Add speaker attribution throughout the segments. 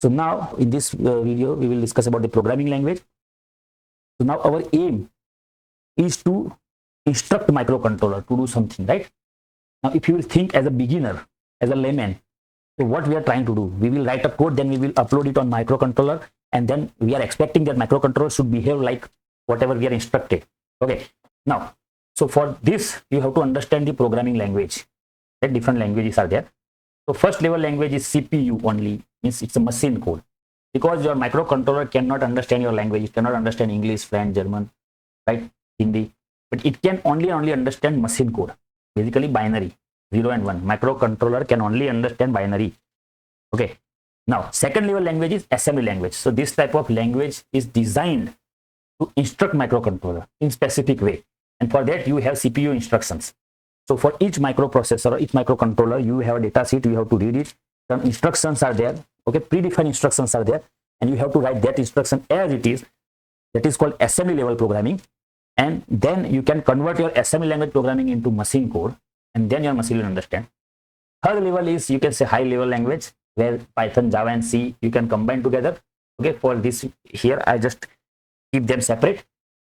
Speaker 1: So now in this video, we will discuss about the programming language. So now our aim is to instruct microcontroller to do something, right? Now, if you will think as a beginner, as a layman, so what we are trying to do, we will write a code, then we will upload it on microcontroller, and then we are expecting that microcontroller should behave like whatever we are instructed. Okay. Now, so for this, you have to understand the programming language. That different languages are there. So first level language is CPU only, means it's a machine code, because your microcontroller cannot understand your language. It cannot understand English, French, German, right, Hindi, but it can only understand machine code, basically binary, 0 and 1. Microcontroller can only understand binary. Okay. Now, second level language is assembly language. So this type of language is designed to instruct microcontroller in specific way, and for that you have CPU instructions. So for each microprocessor or each microcontroller, you have a data sheet, you have to read it. Some instructions are there, okay, predefined instructions are there, and you have to write that instruction as it is. That is called assembly level programming. And then you can convert your assembly language programming into machine code, and then your machine will understand. Third level is, you can say, high level language, where Python, Java and C you can combine together. Okay, for this here I just keep them separate.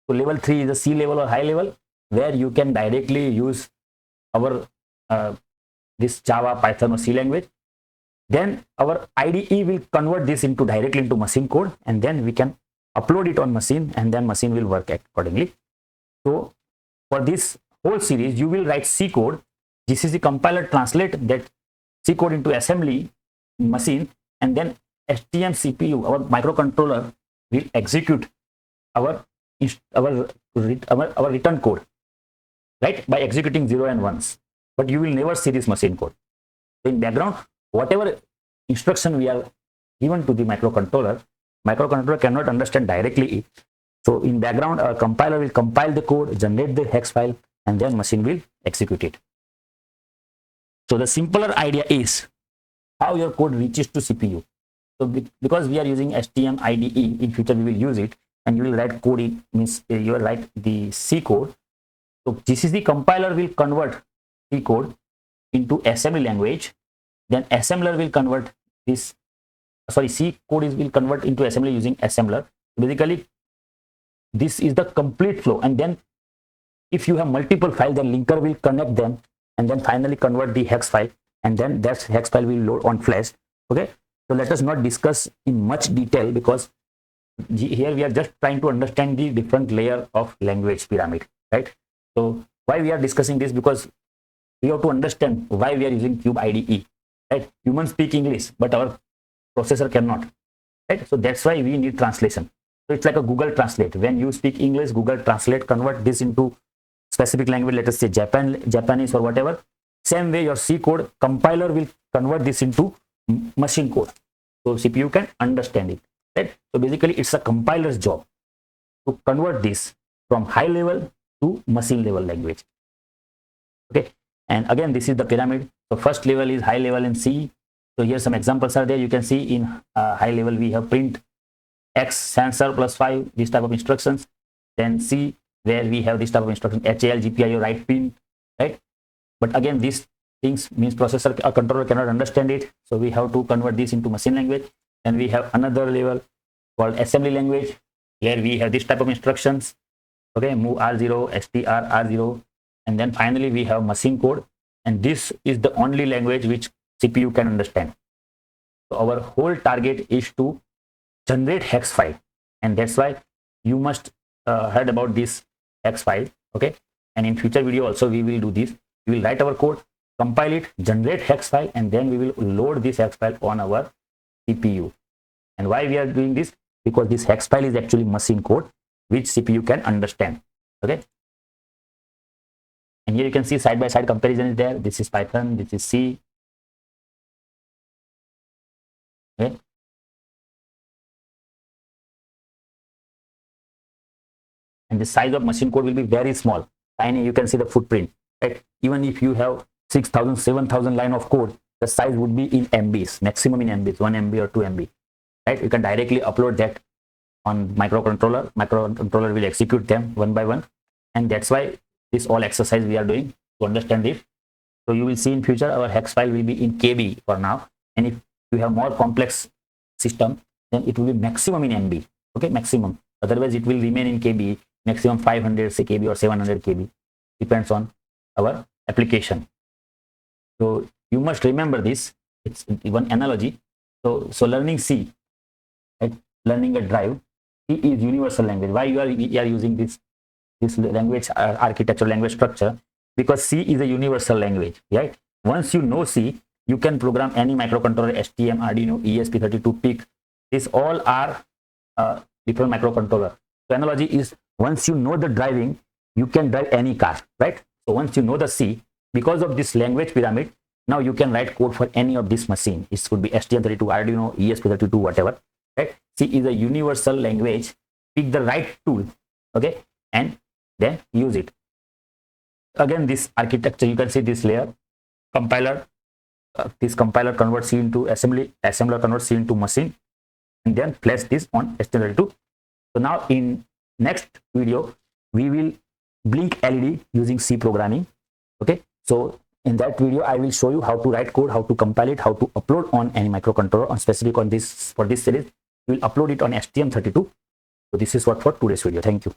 Speaker 1: So level 3 is the C level or high level, where you can directly use our this Java, Python or C language. Then our IDE will convert this into directly into machine code, and then we can upload it on machine, and then machine will work accordingly. So for this whole series, you will write C code. GCC compiler translate that C code into assembly machine, and then STM CPU, our microcontroller, will execute our return code, right, by executing 0 and 1s. But you will never see this machine code. So in background, whatever instruction we are given to the microcontroller cannot understand directly it. So in background, our compiler will compile the code, generate the hex file, and then machine will execute it. So the simpler idea is how your code reaches to CPU. So because we are using STM IDE, in future we will use it, and you will write code in, means you will write the C code. So GCC compiler will convert C code into assembly language. Then assembler will convert this, C code will convert into assembly using assembler. Basically, this is the complete flow. And then if you have multiple files, the linker will connect them, and then finally convert the hex file, and then that hex file will load on flash. Okay. So let us not discuss in much detail, because here we are just trying to understand the different layer of language pyramid, right? So why we are discussing this? Because we have to understand why we are using Cube IDE, right? Humans speak English, but our processor cannot, right? So that's why we need translation. So it's like a Google Translate. When you speak English, Google Translate convert this into specific language, let us say Japanese or whatever. Same way, your C code compiler will convert this into machine code, so CPU can understand it, right? So basically, it's a compiler's job to convert this from high level to machine level language. Okay, and again, this is the pyramid. So first level is high level in C. So here some examples are there. You can see in high level we have print X sensor plus 5, this type of instructions. Then C, where we have this type of instruction, HAL, GPIO, write pin, right? But again, these things means processor or controller cannot understand it. So we have to convert this into machine language. And we have another level called assembly language, where we have this type of instructions. Okay, move R0, STR R0, and then finally we have machine code. And this is the only language which CPU can understand. So our whole target is to generate hex file, and that's why you must heard about this hex file. Okay, and in future video also we will do this. We will write our code, compile it, generate hex file, and then we will load this hex file on our CPU. And why we are doing this? Because this hex file is actually machine code which CPU can understand. Okay, and here you can see side by side comparison is there. This is Python, this is C. Okay, and the size of machine code will be very small, tiny. You can see the footprint, right? Even if you have 6,000, 7,000 line of code, the size would be in MBs, maximum in MBs, 1 MB or 2 MB, right? You can directly upload that on microcontroller will execute them one by one, and that's why this all exercise we are doing to understand this. So you will see in future our hex file will be in KB for now, and if you have more complex system, then it will be maximum in MB. Okay, maximum. Otherwise, it will remain in KB, maximum 500 say KB or 700 KB, depends on our application. So you must remember this. It's one analogy. So learning C, right? Learning a drive, C is universal language. Why we are using this language architecture, language structure? Because C is a universal language, right? Once you know C, you can program any microcontroller, STM, Arduino, ESP32, PIC. These all are different microcontroller. So analogy is, once you know the driving, you can drive any car, right? So once you know the C, because of this language pyramid, now you can write code for any of this machine. It could be STM32, Arduino, ESP32, whatever, right? C is a universal language. Pick the right tool, okay, and then use it. Again, this architecture, you can see this layer, compiler. This compiler converts C into assembly, assembler converts C into machine, and then place this on STM32. So now in next video, we will blink LED using C programming. Okay, so in that video, I will show you how to write code, how to compile it, how to upload on any microcontroller on specific on this, for this series. We will upload it on STM32. So this is what for today's video. Thank you.